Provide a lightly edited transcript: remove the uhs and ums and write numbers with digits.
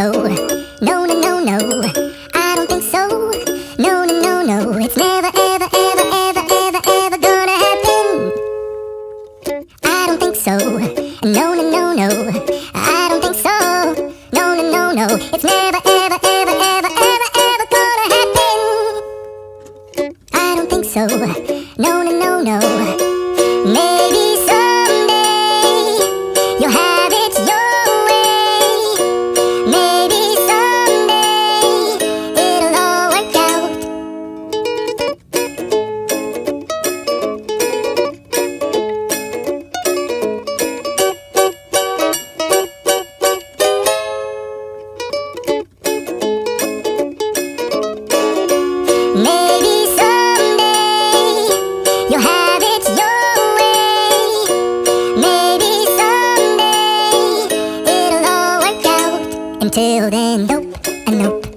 so. No, no, no, no, I don't think so. No, no, no, no, it's never, ever, ever, ever, ever, ever gonna happen. I don't think so. No, no, no, no, I don't think so. No, no, no, no, it's never, ever, ever, ever, ever, ever gonna happen. I don't think so. No, no, no, no. Maybe someday you'll have it your way. Maybe someday it'll all work out. Maybe someday you'll have it your way. Maybe someday it'll all work out. Until then, nope, and nope.